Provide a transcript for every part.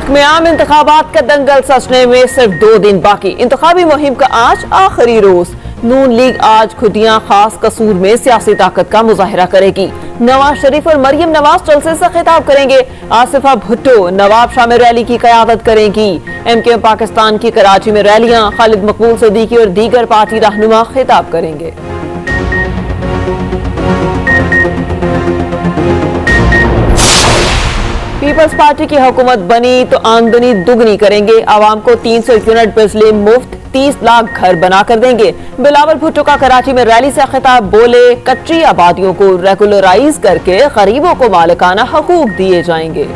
मुल्क में आम इंतखाबात का दंगल सजने में सिर्फ 2 दिन बाकी। इंतखाबी मुहिम का आज आखिरी रोज। नून लीग आज खुदियां खास कसूर में सियासी ताकत का मुजाहरा करेगी। नवाज शरीफ और मरियम नवाज जलसे से खिताब करेंगे। आसिफा भुट्टो नवाब शाह में रैली की क़यादत करेंगी। MKM पाकिस्तान की कराची में रैलियां, खालिद मकबूल सिद्दीकी और दीगर पार्टी रहनुमा खिताब करेंगे। पीपल्स पार्टी की हुकूमत बनी तो आमदनी दुगनी करेंगे। आवाम को 300 यूनिट बिजली मुफ्त, 30 लाख घर बना कर देंगे। बिलावल भुट्टो का कराची में रैली से खिताब, बोले कच्ची आबादियों को रेगुलराइज करके गरीबों को मालिकाना हकूक दिए जाएंगे।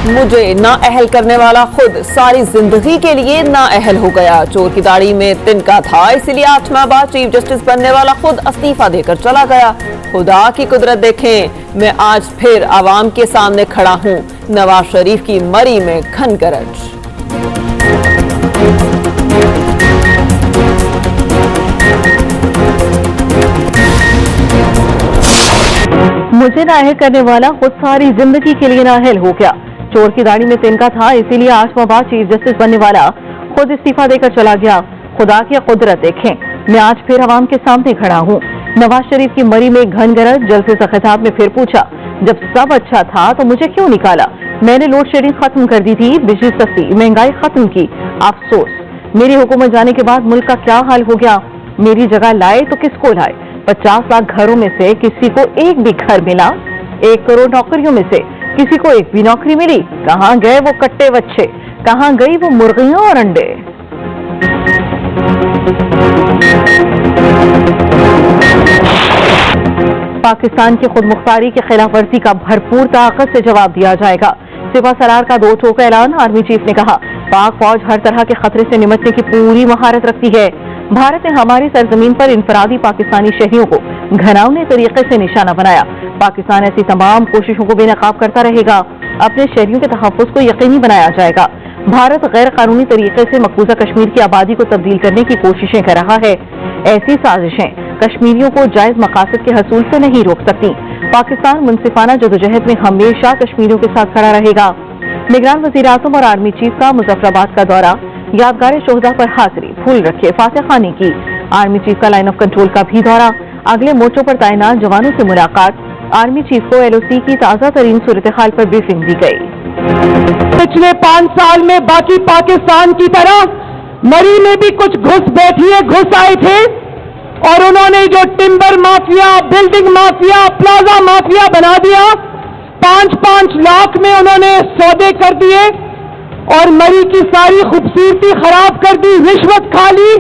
मुझे नाअहल करने वाला खुद सारी जिंदगी के लिए नाअहल हो गया। चोर की दाढ़ी में तिनका था, इसीलिए 8 माह बाद चीफ जस्टिस बनने वाला खुद इस्तीफा देकर चला गया। खुदा की कुदरत देखें, मैं आज फिर आवाम के सामने खड़ा हूं। नवाज शरीफ की मरी में घन गरज। मुझे नाअहल करने वाला खुद सारी जिंदगी के लिए नाअहल हो गया। चोर की दाढ़ी में तिनका था, इसीलिए 8 माह बाद चीफ जस्टिस बनने वाला खुद इस्तीफा देकर चला गया। खुदा की कुदरत देखें, मैं आज फिर आवाम के सामने खड़ा हूँ। नवाज शरीफ की मरी में घन गरज। जलसे से खिताब में फिर पूछा, जब सब अच्छा था तो मुझे क्यों निकाला? मैंने लोड शेडिंग खत्म कर दी थी, बिजली सस्ती, महंगाई खत्म की। अफसोस मेरी हुकूमत जाने के बाद मुल्क का क्या हाल हो गया। मेरी जगह लाए तो किसको लाए? 50 लाख घरों में से किसी को एक भी घर मिला? 1 करोड़ नौकरियों में से किसी को एक भी नौकरी मिली? कहाँ गए वो कट्टे बच्चे? कहाँ गई वो मुर्गियां और अंडे? पाकिस्तान की खुद मुख्तारी की खिलाफ वर्जी का भरपूर ताकत से जवाब दिया जाएगा। सिपा सलार का 2 टोका ऐलान। आर्मी चीफ ने कहा, पाक फौज हर तरह के खतरे से निपटने की पूरी महारत रखती है। भारत ने हमारी सरजमीन पर इनफरादी पाकिस्तानी शहरियों को घिनौने तरीके से निशाना बनाया। पाकिस्तान ऐसी तमाम कोशिशों को बेनकाब करता रहेगा। अपने शहरियों के तहफ़्फ़ुज़ को यकीनी बनाया जाएगा। भारत गैर कानूनी तरीके से मकबूजा कश्मीर की आबादी को तब्दील करने की कोशिशें कर रहा है। ऐसी साजिशें कश्मीरियों को जायज मकासद के हसूल से नहीं रोक सकती। पाकिस्तान मुनसिफाना जदोजहद में हमेशा कश्मीरियों के साथ खड़ा रहेगा। निगरान वज़ीर आज़म और आर्मी चीफ का मुजफ्फराबाद का दौरा। यादगार शोहदा पर हाजिरी, फूल रखे, फातिहा खानी की। आर्मी चीफ का लाइन ऑफ कंट्रोल का भी दौरा। अगले मोर्चों पर तैनात जवानों से मुलाकात। आर्मी चीफ को LOC की ताज़ा तरीन सूरत हाल पर ब्रीफिंग दी गई। पिछले 5 साल में बाकी पाकिस्तान की तरह मरी में भी कुछ घुसपैठिए घुस आए थे और उन्होंने जो timber mafia, building mafia, plaza mafia बना दिया। 5-5 लाख में उन्होंने सौदे कर दिए और मरी की सारी खूबसूरती खराब कर दी, रिश्वत खा ली।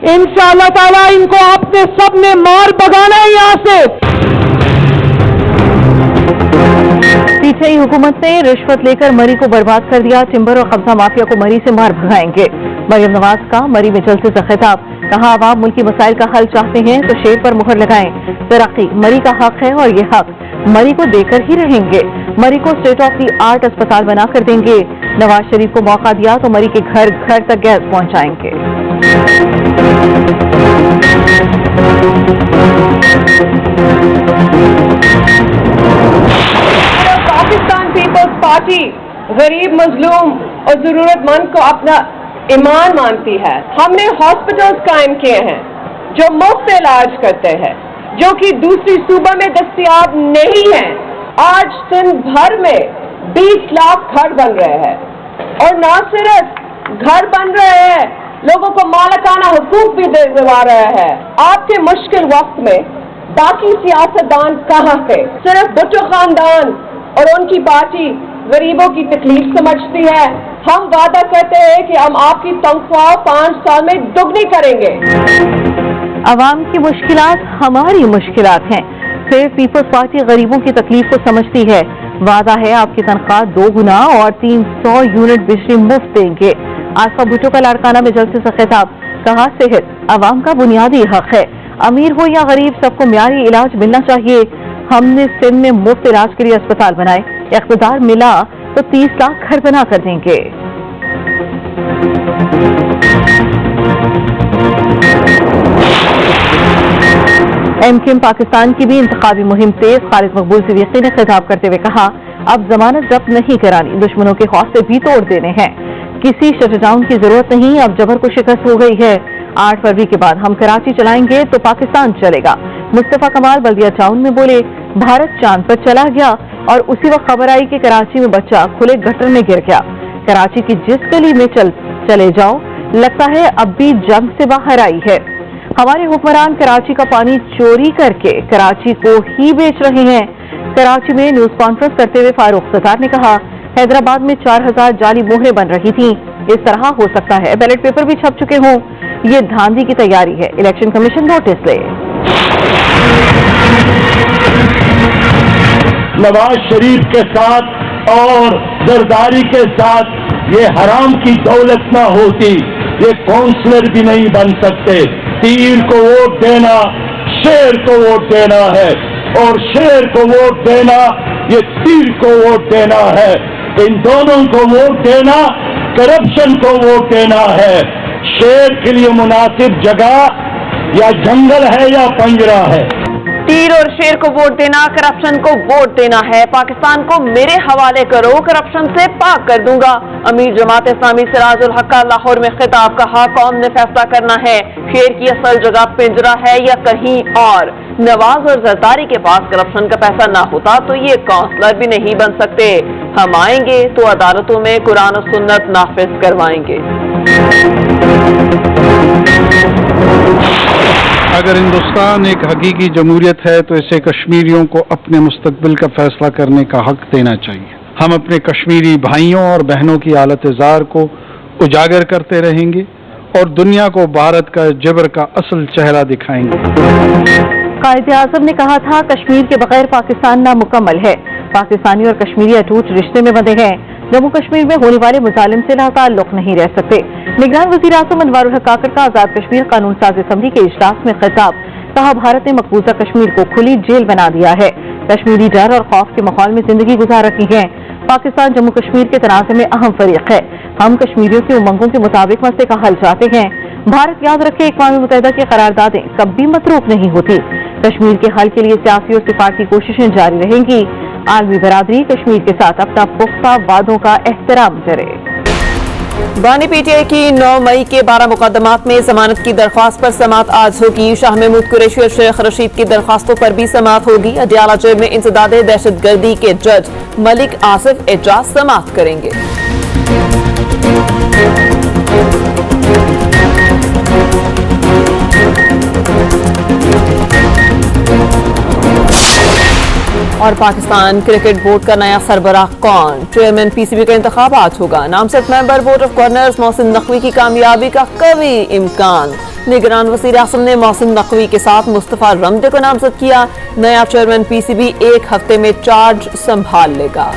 इंशाअल्लाह ताला इनको आपने सबने मार भगाना है यहाँ से। पीछे ही हुकूमत ने रिश्वत लेकर मरी को बर्बाद कर दिया। टिम्बर और कब्जा माफिया को मरी से मार भगाएंगे। मरियम नवाज का मरी में जलसे से खिताब। कहा, आवाम मुल्की मसाइल का हल चाहते हैं तो शेर पर मुहर लगाएं। तरक्की मरी का हक है और ये हक मरी को देकर ही रहेंगे। मरी को स्टेट ऑफ दी आर्ट अस्पताल बनाकर देंगे। नवाज शरीफ को मौका दिया तो मरी के घर घर तक गैस पहुंचाएंगे। पाकिस्तान पीपल्स पार्टी गरीब, मजलूम और जरूरतमंद को अपना ईमान मानती है। हमने हॉस्पिटल्स कायम किए हैं जो मुफ्त इलाज करते हैं, जो कि दूसरी सूबा में दस्तयाब नहीं है। आज सिंध भर में 20 लाख घर बन रहे हैं और न सिर्फ घर बन रहे हैं, लोगों को मालिकाना हुकूक भी दिलवा रहे हैं। आपके मुश्किल वक्त में बाकी सियासतदान कहाँ थे? सिर्फ भुट्टो खानदान और उनकी पार्टी गरीबों की तकलीफ समझती है। हम वादा करते हैं कि हम आपकी तनख्वाह 5 साल में दुगनी करेंगे। आवाम की मुश्किलात हमारी मुश्किलात हैं। फिर पीपल्स पार्टी गरीबों की तकलीफ को समझती है। वादा है आपकी तनख्वाह 2 गुना और 300 यूनिट बिजली मुफ्त देंगे। आसिफा भुट्टो का लाड़काना में जलसे से खिताब। कहा, सेहत आवाम का बुनियादी हक है। अमीर हो या गरीब, सबको म्यारी इलाज मिलना चाहिए। हमने सिंध में मुफ्त इलाज के लिए अस्पताल बनाए। इख्तिदार मिला तो 30 लाख घर बना कर देंगे। एमक्यूएम पाकिस्तान की भी इंतखाबी मुहिम तेज। खालिद मकबूल सिद्दीकी ने खिताब करते हुए कहा, अब जमानत जब्त नहीं करानी, दुश्मनों के हौसले भी तोड़ देने हैं, किसी शटडाउन की जरूरत नहीं, अब जबर को शिकस्त हो गई है। 8 फरवरी के बाद हम कराची चलाएंगे तो पाकिस्तान चलेगा। मुस्तफा कमाल बल्दिया टाउन में बोले, भारत चांद पर चला गया और उसी वक्त खबर आई कि कराची में बच्चा खुले गटर में गिर गया। कराची की जिस गली में चले जाओ लगता है अब भी जंग से बाहर आई है। हमारे हुक्मरान कराची का पानी चोरी करके कराची को ही बेच रहे हैं। कराची में न्यूज कॉन्फ्रेंस करते हुए फारूक सत्तार ने कहा, हैदराबाद में 4000 जाली मोहरें बन रही थी, इस तरह हो सकता है बैलेट पेपर भी छप चुके हों, ये धांधली की तैयारी है, इलेक्शन कमीशन नोटिस ले। नवाज शरीफ के साथ और जरदारी के साथ ये हराम की दौलत ना होती, ये काउंसलर भी नहीं बन सकते। तीर को वोट देना शेर को वोट देना है, और शेर को वोट देना ये तीर को वोट देना है। इन दोनों को वोट देना करप्शन को वोट देना है। शेर के लिए मुनासिब जगह या जंगल है या पंजरा है। तीर और शेर को वोट देना, करप्शन को वोट देना है। पाकिस्तान को मेरे हवाले करो, करप्शन से पाक कर दूंगा। अमीर जमात इस्लामी सिराजुल हक का लाहौर में खिताब, कहा कौम ने फैसला करना है, शेर की असल जगह पिंजरा है या कहीं और। नवाज और जरदारी के पास करप्शन का पैसा ना होता तो ये काउंसलर भी नहीं बन सकते। हम आएंगे तो अदालतों में कुरान और सुन्नत नाफिज करवाएंगे। अगर हिंदुस्तान एक हकीकी जमहूरियत है तो इसे कश्मीरियों को अपने मुस्तकबिल का फैसला करने का हक देना चाहिए। हम अपने कश्मीरी भाइयों और बहनों की हालत ज़ार को उजागर करते रहेंगे और दुनिया को भारत का जबर का असल चेहरा दिखाएंगे। कायदे आज़म ने कहा था, कश्मीर के बगैर पाकिस्तान नामुकम्मल है, पाकिस्तानी और कश्मीरी अटूट रिश्ते में बंधे हैं, जम्मू कश्मीर में होने वाले मुजालिम से लाताल्लुक नहीं रह सकते। निगरान वज़ीर आज़म अनवारुल हक काकर का आज़ाद कश्मीर कानून साज़ असम्बली के इजलास में खिताब, कहा भारत ने मकबूजा कश्मीर को खुली जेल बना दिया है, कश्मीरी डर और खौफ के माहौल में जिंदगी गुजार रही है। पाकिस्तान जम्मू कश्मीर के तनाज़े में अहम फरीक है, हम कश्मीरियों की उमंगों के मुताबिक मसले का हल चाहते हैं। भारत याद रखे, अक़वाम मुत्तहिदा की करारदादें कभी मतरूक नहीं होती। कश्मीर के हल के लिए सियासी और सिफारती कोशिशें जारी रहेंगी। आलमी बरादरी कश्मीर के साथ अपना पुख्ता वादों का एहतराम करे। बानी पीटीआई की 9 मई के 12 मुकदमात में जमानत की दरख्वास्त पर समाअत आज होगी। शाह महमूद कुरैशी और शेख रशीद की दरख्वास्तों पर भी समाअत होगी। अडियाला जेल में इंसदादे दहशतगर्दी के जज मलिक आसिफ एजाज समाअत करेंगे। और पाकिस्तान क्रिकेट बोर्ड का नया सरबराह कौन, चेयरमैन पीसीबी का इंतखाब आज होगा। नामजद member board of governors Mohsin Naqvi की कामयाबी का कवी इम्कान। निगरान वज़ीर आज़म ने मोहसिन नकवी के साथ मुस्तफा रमदे को नामजद किया। नया चेयरमैन पीसीबी 1 हफ्ते में चार्ज संभाल लेगा।